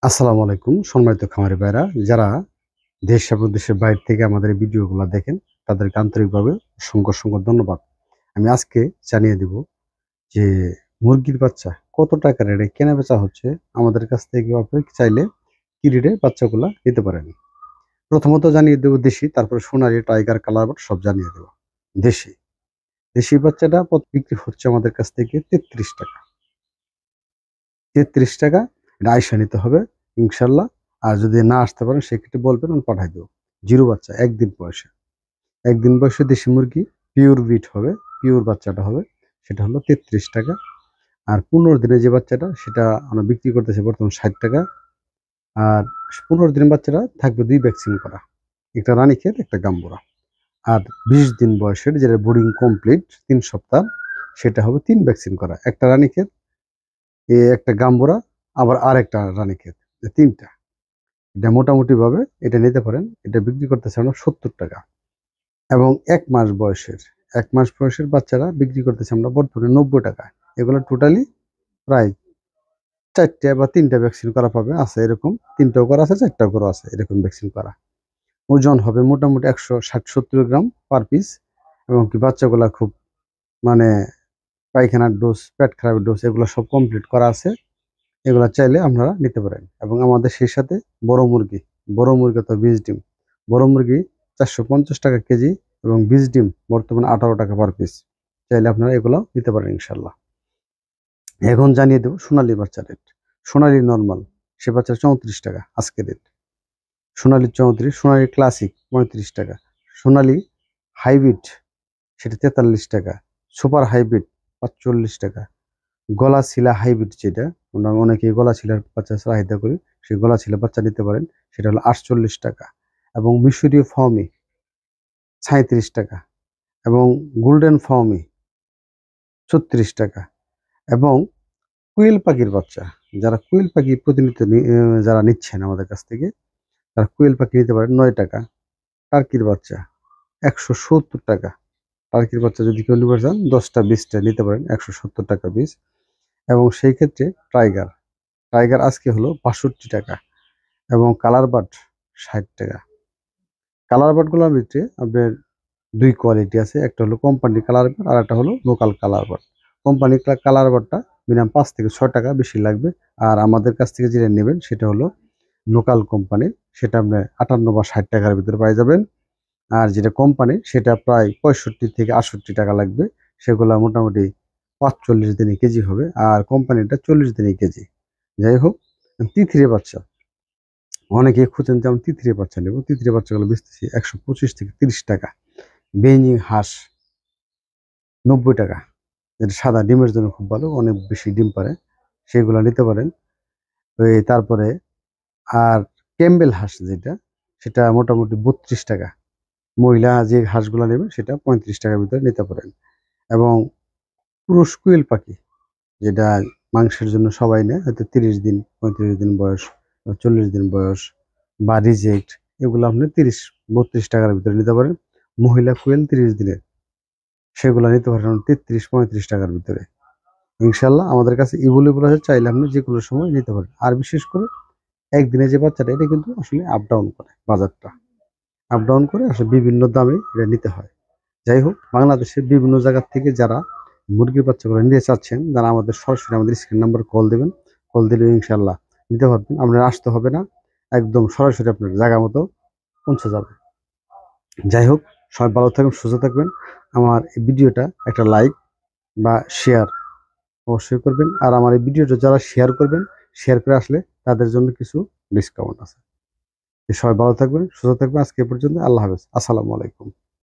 আসসালামু আলাইকুম সম্মানিত খামারি ভাইরা যারা দেশ এবং দেশের বাইরে থেকে আমাদের এই ভিডিওগুলো দেখেন তাদেরকে আন্তরিকভাবে অসংখ্য ধন্যবাদ। আমি আজকে জানিয়ে দেব যে মুরগির বাচ্চা কত টাকা রেটে কেনা বেচা হচ্ছে আমাদের কাছ থেকে আপনি চাইলে কি রেটে বাচ্চাগুলা নিতে পারেন। প্রথমত জানিয়ে দেবো দেশি, তারপরে সোনালী, টাইগার, কালার সব জানিয়ে দেবো। দেশি দেশি বাচ্চাটা বিক্রি হচ্ছে আমাদের কাছ থেকে 33 টাকা। 33 টাকা এটা আইসা নিতে হবে ইনশাল্লাহ। আর যদি না আসতে পারেন সেক্ষেত্রে বলবেন, আমি পাঠাই দেবো। জিরো বাচ্চা একদিন বয়সে দেশি মুরগি পিওর বিট হবে, পিওর বাচ্চাটা হবে, সেটা হলো 33 টাকা। আর 15 দিনের যে বাচ্চাটা সেটা আমরা বিক্রি করতেছি বর্তমান 60 টাকা। আর 15 দিনের বাচ্চাটা থাকবে 2 ভ্যাকসিন করা, একটা রানীক্ষেত একটা গাম্বুরা। আর 20 দিন বয়সের যেটা বোর্ডিং কমপ্লিট 3 সপ্তাহ, সেটা হবে 3 ভ্যাকসিন করা, একটা রানীক্ষেত, একটা গাম্বুরা, আবার আরেকটা রানীক্ষেত, 3টা। এটা মোটামুটিভাবে এটা নিতে পারেন। এটা বিক্রি করতেছে আমরা 70 টাকা। এবং 1 মাস বয়সের বাচ্চারা বিক্রি করতেছে আমরা বর্তমানে 90 টাকা। এগুলো টোটালি প্রায় 4টে বা 3টে ভ্যাকসিন করা পাবে, আছে এরকম 3টাও করা আছে, 4টাও করা আছে এরকম ভ্যাকসিন করা। ওজন হবে মোটামুটি 160-70 গ্রাম পার পিস। এবং কি বাচ্চাগুলা খুব মানে পায়খানার ডোজ, পেট খারাপের ডোজ এগুলো সব কমপ্লিট করা আছে। এগুলা চাইলে আপনারা নিতে পারেন। এবং আমাদের সেই সাথে বড় মুরগি তো 20 ডিম, বড় মুরগি 450 টাকা কেজি এবং 20 ডিম বর্তমানে 18 টাকা পার পিস। চাইলে আপনারা এগুলো নিতে পারেন ইনশাল্লাহ। এখন জানিয়ে দেবো সোনালী বাচ্চা রেট। সোনালী নর্মাল সে বাচ্চার 34 টাকা আজকে রেট। সোনালী 34, সোনালী ক্লাসিক 35 টাকা, সোনালী হাইব্রিড সেটা 43 টাকা, সুপার হাইব্রিড 45 টাকা, গলা ছিলা হাইব্রিড যেটা আমরা অনেকে গলা ছিলার বাচ্চা চাহিদা করি, সেই গলা ছিলা বাচ্চা নিতে পারেন, সেটা হলো 48 টাকা। এবং মিশরীয় ফার্মি 37 টাকা, এবং গোল্ডেন ফার্মি 36 টাকা। এবং কুইল পাখির বাচ্চা, যারা কুইল পাখি প্রতিনিয়ত যারা নিচ্ছেন আমাদের কাছ থেকে, তারা কুইল পাখি নিতে পারেন 9 টাকা। টার্কির বাচ্চা 170 টাকা। টার্কির বাচ্চা যদি কেউ নিতে চান 10টা 20টা নিতে পারেন, 170 টাকা পিস। এবং সেই ক্ষেত্রে টাইগার টাইগার আজকে হলো 62 টাকা। এবং কালার বার্ড 60 টাকা। কালার বার্ডগুলোর ভিতরে আপনার 2 কোয়ালিটি আছে, একটা হলো কোম্পানি কালার বার্ড আর একটা হলো local colour bird. Company colour বার্ডটা মিনিমাম 5 থেকে 6 টাকা বেশি লাগবে। আর আমাদের কাছ থেকে যেটা নেবেন সেটা হলো লোকাল কোম্পানির, সেটা আপনি 58 বা 60 টাকার ভিতরে পাই যাবেন। আর যেটা কোম্পানি সেটা প্রায় 65 থেকে 68 টাকা লাগবে। সেগুলো মোটামুটি 45 দিনে কেজি হবে, আর কোম্পানিটা 40 দিনে কেজি। যাই হোক, তিথিরে বাচ্চা অনেকে খুঁজেন যে আমি তিথিরে বাচ্চা নেব, তিথিরে বাচ্চাগুলো বেচতেছি 125 থেকে 30 টাকা। বেইজিং হাঁস 90 টাকা, যেটা সাদা ডিমের জন্য খুব ভালো, অনেক বেশি ডিম পারে, সেগুলো নিতে পারেন। তারপরে আর ক্যাম্বেল হাঁস যেটা, সেটা মোটামুটি 32 টাকা। মহিলা যে হাঁসগুলো নেবে সেটা 35 টাকার ভিতরে নিতে পারেন। এবং পুরুষ কুইল পাখি যেটা মাংসের জন্য সবাই নেয়, হয়তো 30 দিন 35 দিন বয়স বা 40 দিন বয়স বা রিজেক্ট, এগুলো আপনি 30-32 টাকার ভিতরে নিতে পারেন। মহিলা কুইল 30 দিনের, সেগুলো নিতে পারেন 33-35 টাকার ভিতরে ইনশাল্লাহ। আমাদের কাছে ইভেলেবল আছে, চাইলে আপনি যে কোনো সময় নিতে পারেন। আর বিশেষ করে একদিনে যে বাচ্চাটা, এটা কিন্তু আসলে আপ ডাউন করে, বাজারটা আপ ডাউন করে, আসলে বিভিন্ন দামে এটা নিতে হয়। যাই হোক, বাংলাদেশের বিভিন্ন জায়গা থেকে যারা মুরগির বাচ্চাগুলো নিতে চাচ্ছেন, যারা আমাদের সরাসরি আমাদের স্ক্রিন নাম্বার কল দেবেন, কল দিলে ইনশাল্লাহ নিতে পারবেন। আপনার আসতে হবে না, একদম সরাসরি আপনার জায়গা মতো পৌঁছে যাবে। যাই হোক, সবাই ভালো থাকবেন, সুস্থ থাকবেন। আমার এই ভিডিওটা একটা লাইক বা শেয়ার অবশ্যই করবেন। আর আমার এই ভিডিওটা যারা শেয়ার করবেন, শেয়ার করে আসলে তাদের জন্য কিছু ডিসকাউন্ট আছে। সবাই ভালো থাকবেন, সুস্থ থাকবেন। আজকে এ পর্যন্ত, আল্লাহ হাফেজ, আসসালামু আলাইকুম।